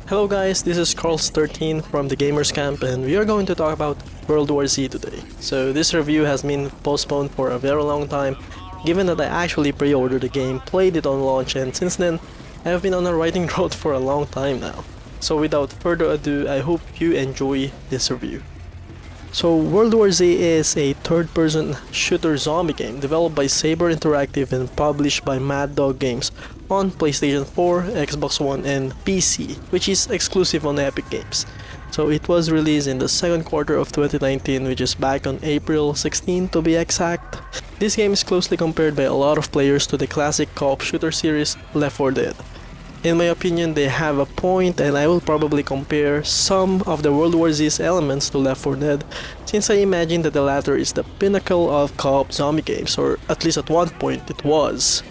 Hello guys, this is Carl13 from the Gamers Camp and we are going to talk about World War Z today. So this review has been postponed for a very long time, given that I actually pre-ordered the game, played it on launch, and since then I have been on a writing road for a long time now. So without further ado, I hope you enjoy this review. So World War Z is a third-person shooter zombie game developed by Saber Interactive and published by Mad Dog Games on PlayStation 4, Xbox One, and PC, which is exclusive on Epic Games. So it was released in the second quarter of 2019, which is back on April 16 to be exact. This game is closely compared by a lot of players to the classic co-op shooter series Left 4 Dead. In my opinion, they have a point, and I will probably compare some of the World War Z's elements to Left 4 Dead, since I imagine that the latter is the pinnacle of co-op zombie games, or at least at one point it was.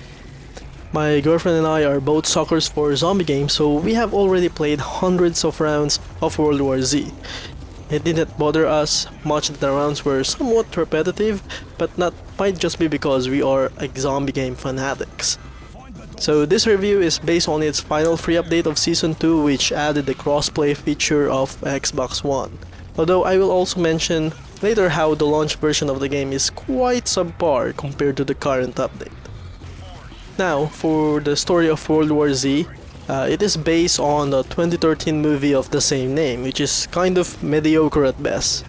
My girlfriend and I are both suckers for zombie games, so we have already played hundreds of rounds of World War Z. It didn't bother us much that the rounds were somewhat repetitive, but that might just be because we are zombie game fanatics. So this review is based on its final free update of Season 2, which added the crossplay feature of Xbox One. Although I will also mention later how the launch version of the game is quite subpar compared to the current update. Now, for the story of World War Z, it is based on the 2013 movie of the same name, which is kind of mediocre at best.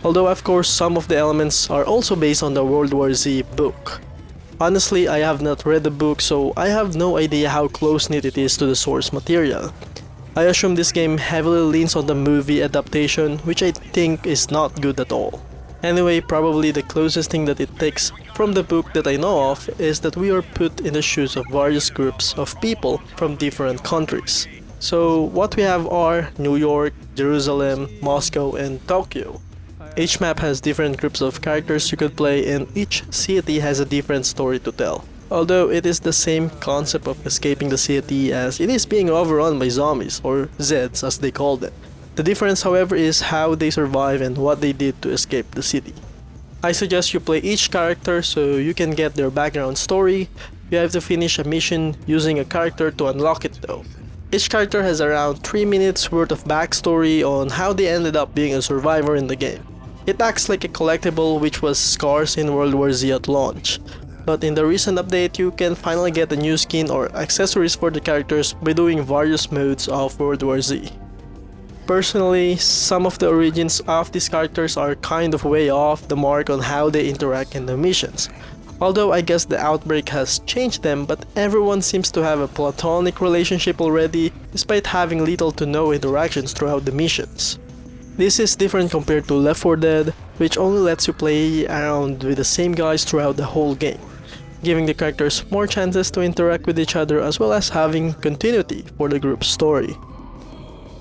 Although of course some of the elements are also based on the World War Z book. Honestly, I have not read the book, so I have no idea how close-knit it is to the source material. I assume this game heavily leans on the movie adaptation, which I think is not good at all. Anyway, probably the closest thing that it takes from the book that I know of is that we are put in the shoes of various groups of people from different countries. So what we have are New York, Jerusalem, Moscow, and Tokyo. Each map has different groups of characters you could play, and each city has a different story to tell. Although it is the same concept of escaping the city as it is being overrun by zombies, or Zeds as they call them. The difference, however, is how they survive and what they did to escape the city. I suggest you play each character so you can get their background story. You have to finish a mission using a character to unlock it though. Each character has around 3 minutes worth of backstory on how they ended up being a survivor in the game. It acts like a collectible, which was scarce in World War Z at launch. But in the recent update, you can finally get a new skin or accessories for the characters by doing various modes of World War Z. Personally, some of the origins of these characters are kind of way off the mark on how they interact in the missions. Although I guess the outbreak has changed them, but everyone seems to have a platonic relationship already, despite having little to no interactions throughout the missions. This is different compared to Left 4 Dead, which only lets you play around with the same guys throughout the whole game, giving the characters more chances to interact with each other as well as having continuity for the group's story.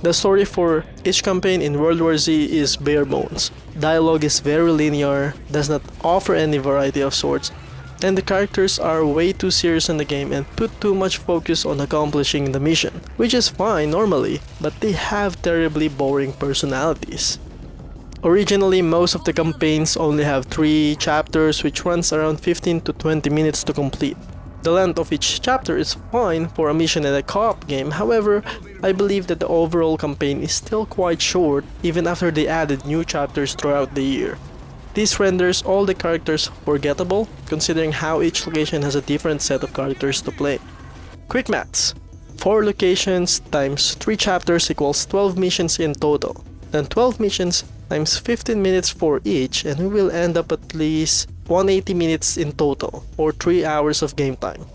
The story for each campaign in World War Z is bare bones. Dialogue is very linear, does not offer any variety of sorts, and the characters are way too serious in the game and put too much focus on accomplishing the mission, which is fine normally, but they have terribly boring personalities. Originally, most of the campaigns only have 3 chapters, which runs around 15 to 20 minutes to complete. The length of each chapter is fine for a mission in a co-op game, however, I believe that the overall campaign is still quite short even after they added new chapters throughout the year. This renders all the characters forgettable, considering how each location has a different set of characters to play. Quick maths. 4 locations times 3 chapters equals 12 missions in total. Then 12 missions times 15 minutes for each, and we will end up at least 180 minutes in total, or 3 hours of game time.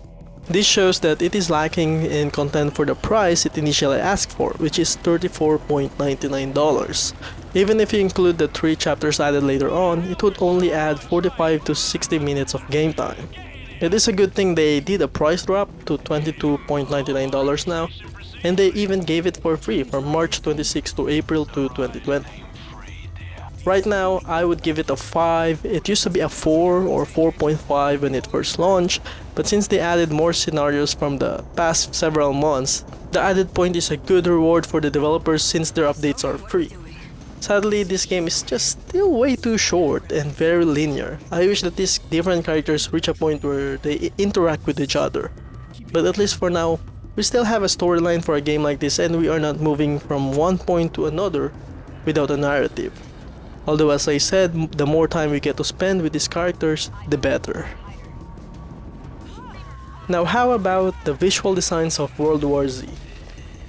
This shows that it is lacking in content for the price it initially asked for, which is $34.99. Even if you include the 3 chapters added later on, it would only add 45 to 60 minutes of game time. It is a good thing they did a price drop to $22.99 now, and they even gave it for free from March 26 to April 2, 2020. Right now, I would give it a 5. It used to be a 4 or 4.5 when it first launched, but since they added more scenarios from the past several months, the added point is a good reward for the developers since their updates are free. Sadly, this game is just still way too short and very linear. I wish that these different characters reach a point where they interact with each other. But at least for now, We still have a storyline for a game like this, and we are not moving from one point to another without a narrative. Although, as I said, the more time we get to spend with these characters, the better. Now, how about the visual designs of World War Z?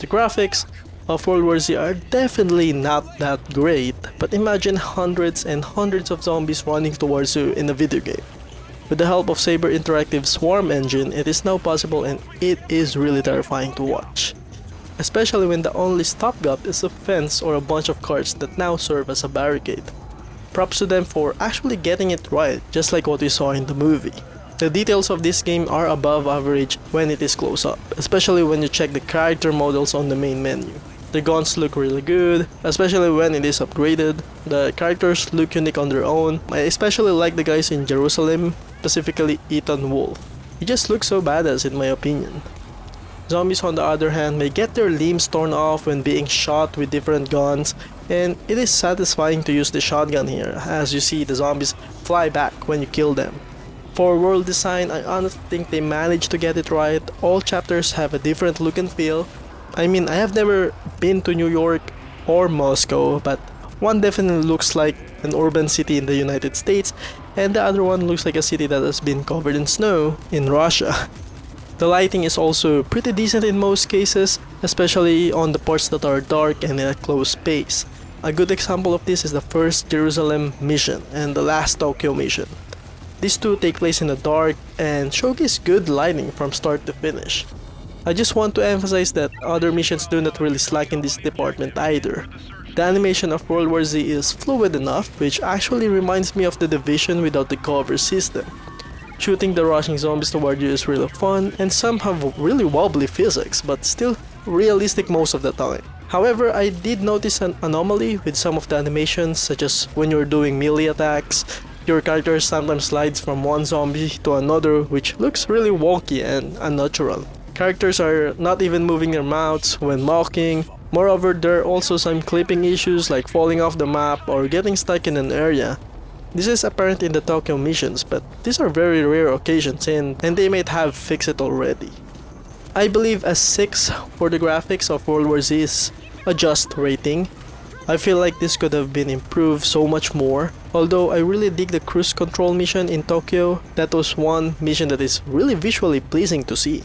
The graphics of World War Z are definitely not that great, but imagine hundreds and hundreds of zombies running towards you in a video game. With the help of Saber Interactive's Swarm engine, it is now possible, and it is really terrifying to watch. Especially when the only stopgap is a fence or a bunch of carts that now serve as a barricade. Props to them for actually getting it right, just like what we saw in the movie. The details of this game are above average when it is close up, especially when you check the character models on the main menu. The guns look really good, especially when it is upgraded. The characters look unique on their own. I especially like the guys in Jerusalem, specifically Ethan Wolf. He just looks so badass in my opinion. Zombies, on the other hand, may get their limbs torn off when being shot with different guns, and it is satisfying to use the shotgun here, as you see the zombies fly back when you kill them. For world design, I honestly think they managed to get it right. All chapters have a different look and feel. I mean, I have never been to New York or Moscow, but one definitely looks like an urban city in the United States, and the other one looks like a city that has been covered in snow in Russia. The lighting is also pretty decent in most cases, especially on the parts that are dark and in a closed space. A good example of this is the first Jerusalem mission and the last Tokyo mission. These two take place in the dark and showcase good lighting from start to finish. I just want to emphasize that other missions do not really slack in this department either. The animation of World War Z is fluid enough, which actually reminds me of the Division without the cover system. Shooting the rushing zombies toward you is really fun, and some have really wobbly physics, but still realistic most of the time. However, I did notice an anomaly with some of the animations, such as when you're doing melee attacks. Your character sometimes slides from one zombie to another, which looks really wonky and unnatural. Characters are not even moving their mouths when walking. Moreover, there are also some clipping issues like falling off the map or getting stuck in an area. This is apparent in the Tokyo missions, but these are very rare occasions and they might have fixed it already. I believe a 6 for the graphics of World War Z is a just rating. I feel like this could have been improved so much more. Although I really dig the cruise control mission in Tokyo, that was one mission that is really visually pleasing to see.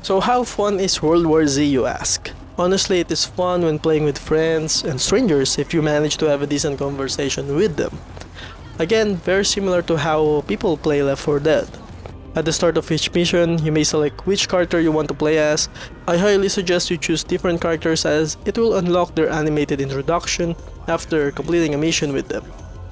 So how fun is World War Z, you ask? Honestly, it is fun when playing with friends and strangers if you manage to have a decent conversation with them. Again, very similar to how people play Left 4 Dead. At the start of each mission, you may select which character you want to play as. I highly suggest you choose different characters as it will unlock their animated introduction after completing a mission with them.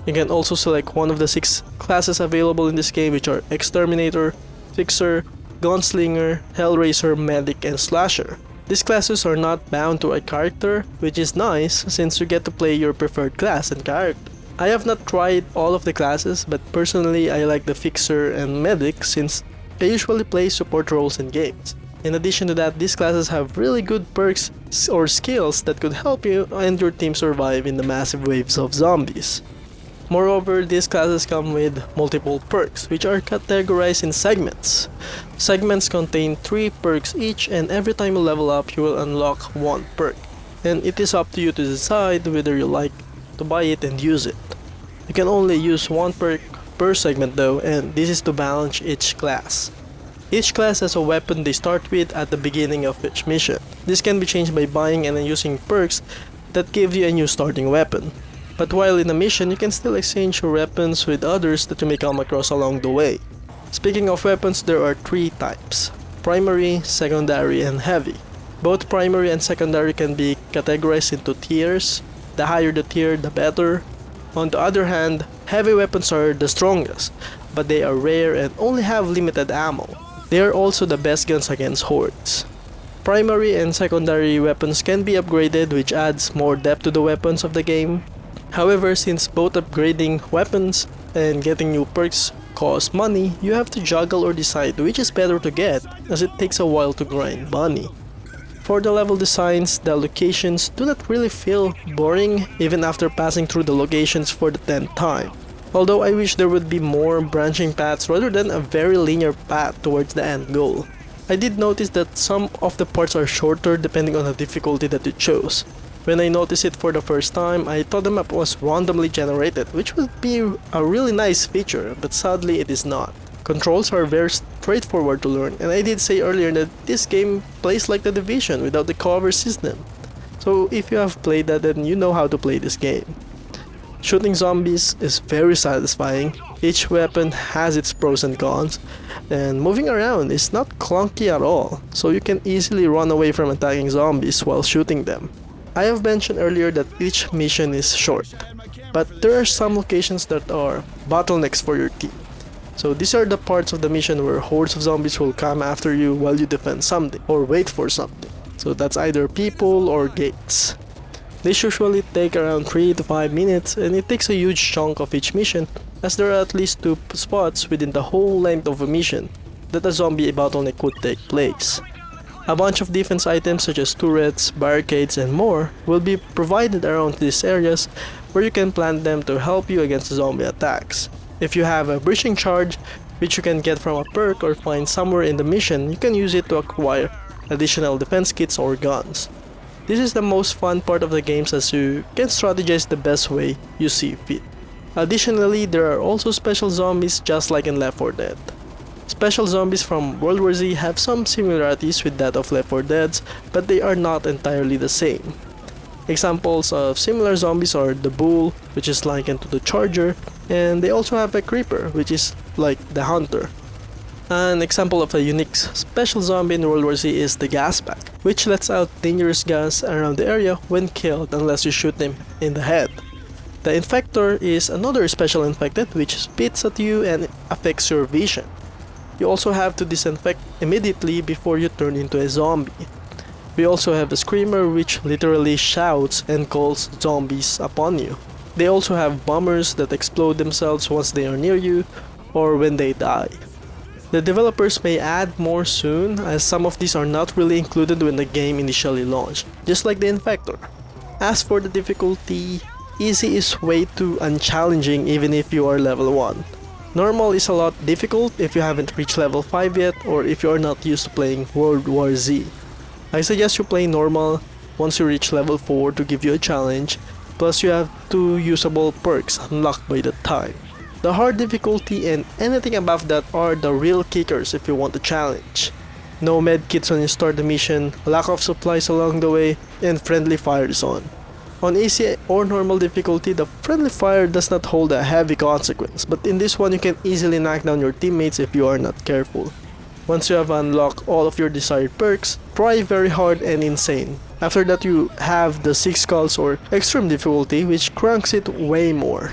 You can also select one of the 6 classes available in this game, which are Exterminator, Fixer, Gunslinger, Hellraiser, Medic, and Slasher. These classes are not bound to a character, which is nice since you get to play your preferred class and character. I have not tried all of the classes, but personally I like the Fixer and Medic since I usually play support roles in games. In addition to that, these classes have really good perks or skills that could help you and your team survive in the massive waves of zombies. Moreover, these classes come with multiple perks, which are categorized in segments. Segments contain 3 perks each, and every time you level up, you will unlock 1 perk. And it is up to you to decide whether you like to buy it and use it. You can only use 1 perk per segment though, and this is to balance each class. Each class has a weapon they start with at the beginning of each mission. This can be changed by buying and then using perks that give you a new starting weapon. But while in a mission, you can still exchange your weapons with others that you may come across along the way. Speaking of weapons, there are 3 types: primary, secondary, and heavy. Both primary and secondary can be categorized into tiers. The higher the tier, the better. On the other hand, heavy weapons are the strongest, but they are rare and only have limited ammo. They are also the best guns against hordes. Primary and secondary weapons can be upgraded, which adds more depth to the weapons of the game. However, since both upgrading weapons and getting new perks cost money, you have to juggle or decide which is better to get, as it takes a while to grind money. For the level designs, the locations do not really feel boring even after passing through the locations for the 10th time. Although I wish there would be more branching paths rather than a very linear path towards the end goal. I did notice that some of the parts are shorter depending on the difficulty that you chose. When I noticed it for the first time, I thought the map was randomly generated, which would be a really nice feature, but sadly it is not. Controls are very straightforward to learn, and I did say earlier that this game plays like The Division without the cover system. So if you have played that, then you know how to play this game. Shooting zombies is very satisfying, each weapon has its pros and cons, and moving around is not clunky at all, so you can easily run away from attacking zombies while shooting them. I have mentioned earlier that each mission is short, but there are some locations that are bottlenecks for your team. So these are the parts of the mission where hordes of zombies will come after you while you defend something or wait for something. So that's either people or gates. These usually take around 3 to 5 minutes, and it takes a huge chunk of each mission, as there are at least 2 spots within the whole length of a mission that a zombie bottleneck would take place. A bunch of defense items such as turrets, barricades, and more will be provided around these areas where you can plant them to help you against zombie attacks. If you have a breaching charge, which you can get from a perk or find somewhere in the mission, you can use it to acquire additional defense kits or guns. This is the most fun part of the games, as you can strategize the best way you see fit. Additionally, there are also special zombies just like in Left 4 Dead. Special zombies from World War Z have some similarities with that of Left 4 Dead's, but they are not entirely the same. Examples of similar zombies are the Bull, which is likened to the Charger, and they also have a Creeper, which is like the Hunter. An example of a unique special zombie in World War Z is the gas bag, which lets out dangerous gas around the area when killed unless you shoot him in the head. The Infector is another special infected which spits at you and affects your vision. You also have to disinfect immediately before you turn into a zombie. We also have a Screamer, which literally shouts and calls zombies upon you. They also have bombers that explode themselves once they are near you or when they die. The developers may add more soon, as some of these are not really included when the game initially launched, just like the Infector. As for the difficulty, easy is way too unchallenging even if you are level 1. Normal is a lot difficult if you haven't reached level 5 yet, or if you are not used to playing World War Z. I suggest you play normal once you reach level 4 to give you a challenge, plus you have 2 usable perks unlocked by that time. The hard difficulty and anything above that are the real kickers if you want a challenge. No medkits when you start the mission, lack of supplies along the way, and friendly fire zone. On easy or normal difficulty, the friendly fire does not hold a heavy consequence, but in this one you can easily knock down your teammates if you are not careful. Once you have unlocked all of your desired perks, try very hard and insane. After that you have the 6 skulls or extreme difficulty, which cranks it way more.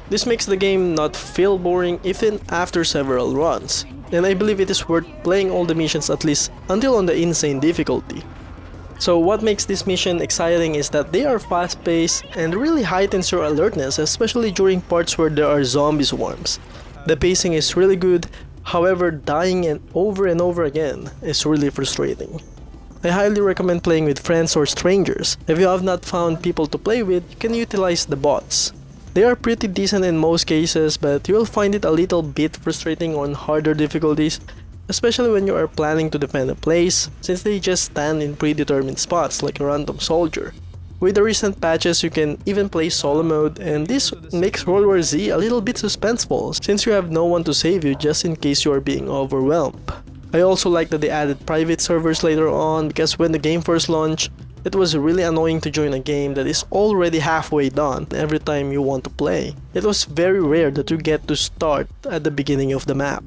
This makes the game not feel boring even after several runs, and I believe it is worth playing all the missions at least until on the insane difficulty. So what makes this mission exciting is that they are fast paced and really heightens your alertness, especially during parts where there are zombie swarms. The pacing is really good, however dying and over again is really frustrating. I highly recommend playing with friends or strangers. If you have not found people to play with, you can utilize the bots. They are pretty decent in most cases, but you will find it a little bit frustrating on harder difficulties, especially when you are planning to defend a place, since they just stand in predetermined spots like a random soldier. With the recent patches, you can even play solo mode, and this makes World War Z a little bit suspenseful, since you have no one to save you just in case you are being overwhelmed. I also like that they added private servers later on, because when the game first launched, it was really annoying to join a game that is already halfway done every time you want to play. It was very rare that you get to start at the beginning of the map.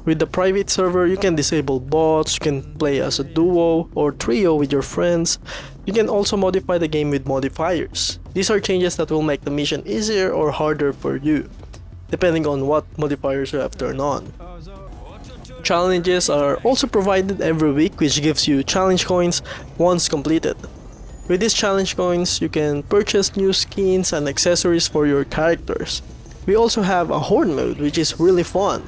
With the private server, you can disable bots, you can play as a duo or trio with your friends. You can also modify the game with modifiers. These are changes that will make the mission easier or harder for you, depending on what modifiers you have turned on. Challenges are also provided every week, which gives you challenge coins once completed. With these challenge coins, you can purchase new skins and accessories for your characters. We also have a horde mode, which is really fun.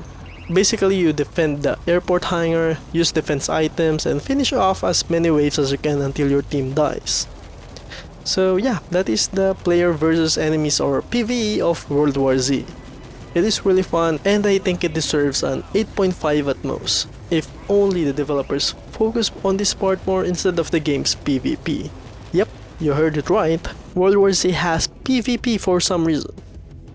Basically, you defend the airport hangar, use defense items, and finish off as many waves as you can until your team dies. So yeah, that is the player versus enemies or PvE of World War Z. It is really fun and I think it deserves an 8.5 at most, if only the developers focus on this part more instead of the game's PvP. Yep, you heard it right, World War Z has PvP for some reason.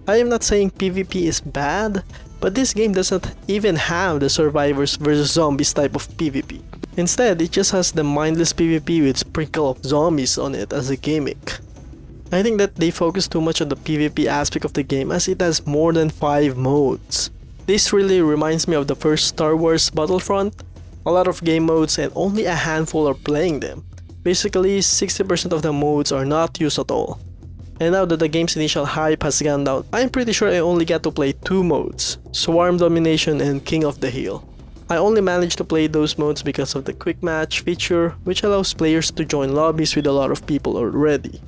I am not saying PvP is bad, but this game doesn't even have the survivors versus zombies type of PvP. Instead, it just has the mindless PvP with sprinkle of zombies on it as a gimmick. I think that they focus too much on the PvP aspect of the game as it has more than 5 modes. This really reminds me of the first Star Wars Battlefront. A lot of game modes and only a handful are playing them. Basically, 60% of the modes are not used at all. And now that the game's initial hype has gone down, I'm pretty sure I only get to play 2 modes, Swarm Domination and King of the Hill. I only managed to play those modes because of the quick match feature, which allows players to join lobbies with a lot of people already.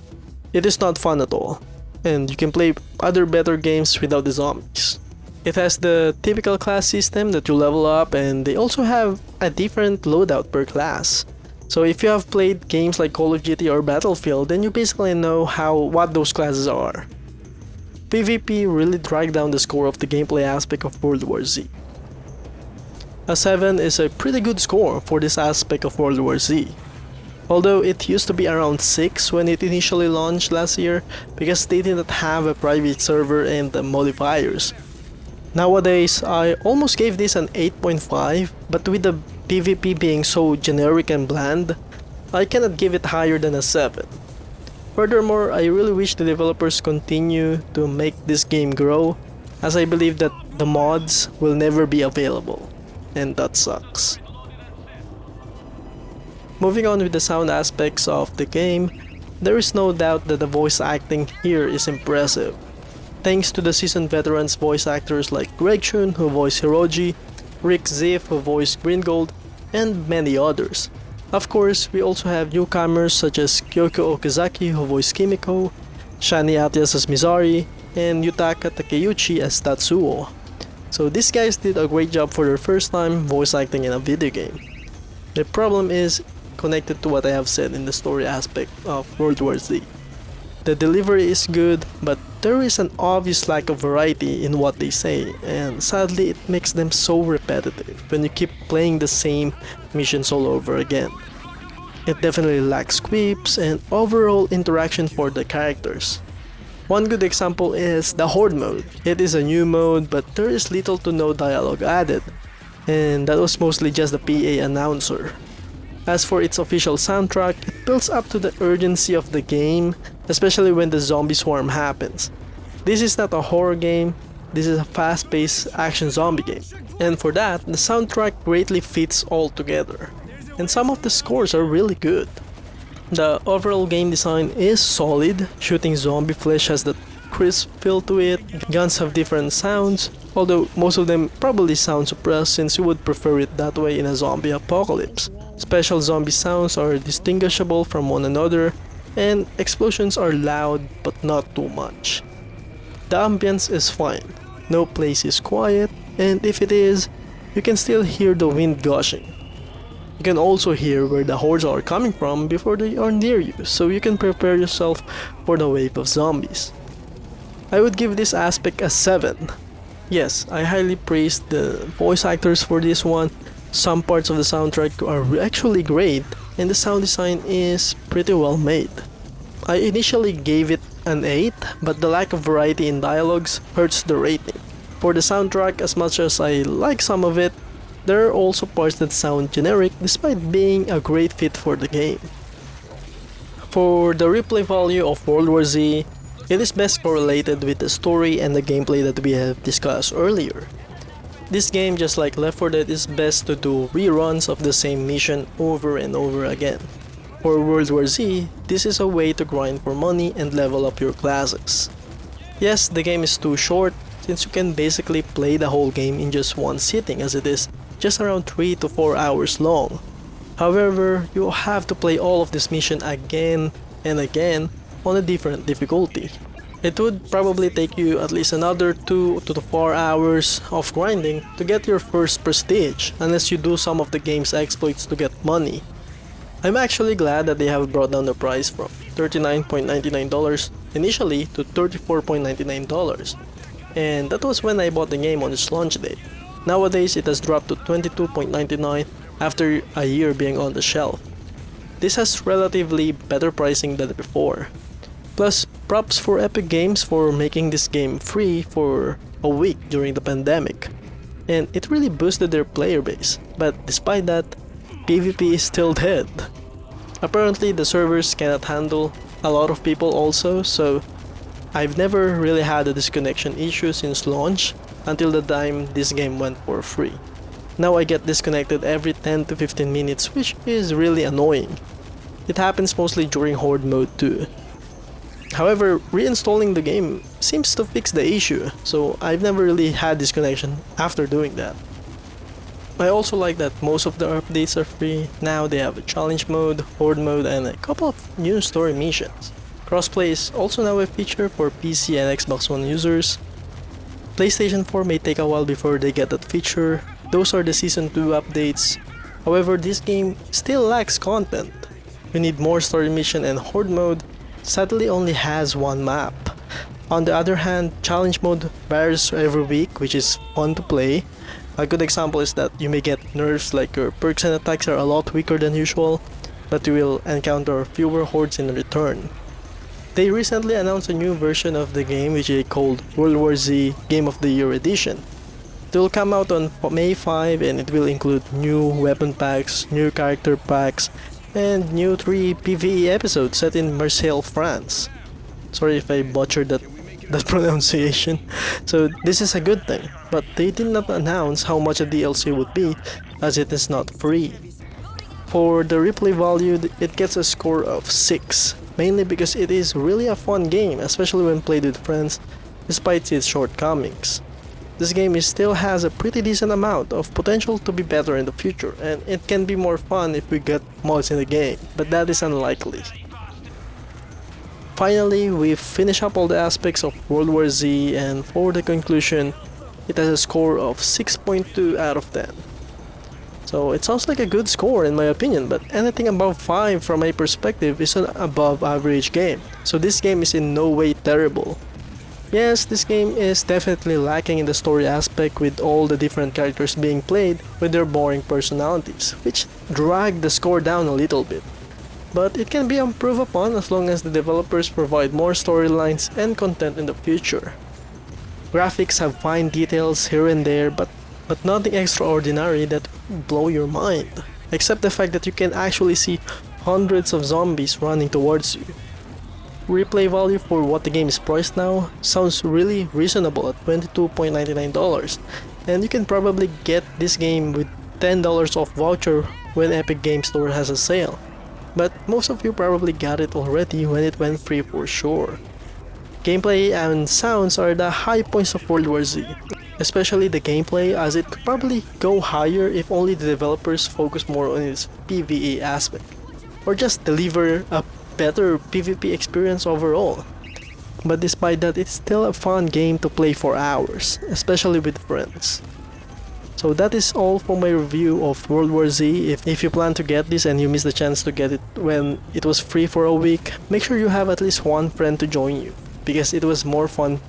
It is not fun at all, and you can play other better games without the zombies. It has the typical class system that you level up, and they also have a different loadout per class. So if you have played games like Call of Duty or Battlefield, then you basically know what those classes are. PvP really dragged down the score of the gameplay aspect of World War Z. A 7 is a pretty good score for this aspect of World War Z. Although it used to be around 6 when it initially launched last year because they didn't have a private server and the modifiers. Nowadays, I almost gave this an 8.5, but with the PvP being so generic and bland, I cannot give it higher than a 7. Furthermore, I really wish the developers continue to make this game grow, as I believe that the mods will never be available, and that sucks. Moving on with the sound aspects of the game, there is no doubt that the voice acting here is impressive. Thanks to the seasoned veterans voice actors like Greg Chun who voiced Hiroji, Rick Ziff who voiced Gringold, and many others. Of course, we also have newcomers such as Kyoko Okazaki who voiced Kimiko, Shani Atias as Mizari, and Yutaka Takeuchi as Tatsuo. So these guys did a great job for their first time voice acting in a video game. The problem is connected to what I have said in the story aspect of World War Z. The delivery is good, but there is an obvious lack of variety in what they say, and sadly it makes them so repetitive when you keep playing the same missions all over again. It definitely lacks quips and overall interaction for the characters. One good example is the Horde mode. It is a new mode, but there is little to no dialogue added, and that was mostly just the PA announcer. As for its official soundtrack, it builds up to the urgency of the game, especially when the zombie swarm happens. This is not a horror game, this is a fast-paced action zombie game, and for that, the soundtrack greatly fits all together. And some of the scores are really good. The overall game design is solid, shooting zombie flesh has that crisp feel to it, guns have different sounds, although most of them probably sound suppressed since you would prefer it that way in a zombie apocalypse. Special zombie sounds are distinguishable from one another, and explosions are loud but not too much. The ambience is fine, no place is quiet, and if it is, you can still hear the wind gushing. You can also hear where the hordes are coming from before they are near you, so you can prepare yourself for the wave of zombies. I would give this aspect a 7. Yes, I highly praised the voice actors for this one. Some parts of the soundtrack are actually great, and the sound design is pretty well made. I initially gave it an 8, but the lack of variety in dialogues hurts the rating. For the soundtrack, as much as I like some of it, there are also parts that sound generic despite being a great fit for the game. For the replay value of World War Z, it is best correlated with the story and the gameplay that we have discussed earlier. This game, just like Left 4 Dead, is best to do reruns of the same mission over and over again. For World War Z, this is a way to grind for money and level up your classes. Yes, the game is too short, since you can basically play the whole game in just one sitting as it is just around 3 to 4 hours long. However, you have to play all of this mission again and again on a different difficulty. It would probably take you at least another 2 to 4 hours of grinding to get your first prestige, unless you do some of the game's exploits to get money. I'm actually glad that they have brought down the price from $39.99 initially to $34.99. and that was when I bought the game on its launch date. Nowadays it has dropped to $22.99 after a year being on the shelf. This has relatively better pricing than before. Plus, props for Epic Games for making this game free for a week during the pandemic. And it really boosted their player base, but despite that, PvP is still dead. Apparently the servers cannot handle a lot of people also, so I've never really had a disconnection issue since launch until the time this game went for free. Now I get disconnected every 10 to 15 minutes, which is really annoying. It happens mostly during Horde mode too. However, reinstalling the game seems to fix the issue, so I've never really had disconnection after doing that. I also like that most of the updates are free. Now they have a challenge mode, Horde mode, and a couple of new story missions. Crossplay is also now a feature for PC and Xbox One users. PlayStation 4 may take a while before they get that feature. Those are the Season 2 updates. However, this game still lacks content. You need more story mission, and Horde mode sadly only has one map. On the other hand, challenge mode varies every week, which is fun to play. A good example is that you may get nerfs, like your perks and attacks are a lot weaker than usual, but you will encounter fewer hordes in return. They recently announced a new version of the game which they called World War Z Game of the Year Edition. It will come out on May 5 and it will include new weapon packs, new character packs, and new 3 PvE episodes set in Marseille, France. Sorry if I butchered that pronunciation. So this is a good thing, but they did not announce how much a DLC would be, as it is not free. For the replay value, it gets a score of 6, mainly because it is really a fun game, especially when played with friends, despite its shortcomings. This game still has a pretty decent amount of potential to be better in the future, and it can be more fun if we get mods in the game, but that is unlikely. Finally, we've finished up all the aspects of World War Z, and for the conclusion, it has a score of 6.2 out of 10. So it sounds like a good score in my opinion, but anything above 5 from my perspective is an above average game, so this game is in no way terrible. Yes, this game is definitely lacking in the story aspect, with all the different characters being played with their boring personalities, which drag the score down a little bit. But it can be improved upon as long as the developers provide more storylines and content in the future. Graphics have fine details here and there, but nothing extraordinary that will blow your mind, except the fact that you can actually see hundreds of zombies running towards you. Replay value for what the game is priced now sounds really reasonable at $22.99, and you can probably get this game with $10 off voucher when Epic Games Store has a sale, but most of you probably got it already when it went free for sure. Gameplay and sounds are the high points of World War Z, especially the gameplay, as it could probably go higher if only the developers focus more on its PvE aspect, or just deliver a better PvP experience overall. But despite that, it's still a fun game to play for hours, especially with friends. So that is all for my review of World War Z. If you plan to get this and you missed the chance to get it when it was free for a week, make sure you have at least one friend to join you, because it was more fun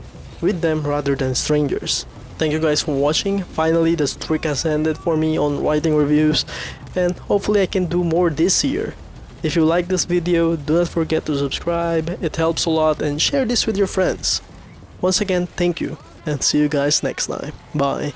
with them rather than strangers. Thank you guys for watching. Finally, the streak has ended for me on writing reviews, and hopefully I can do more this year. If you like this video, do not forget to subscribe, it helps a lot, and share this with your friends. Once again, thank you, and see you guys next time. Bye.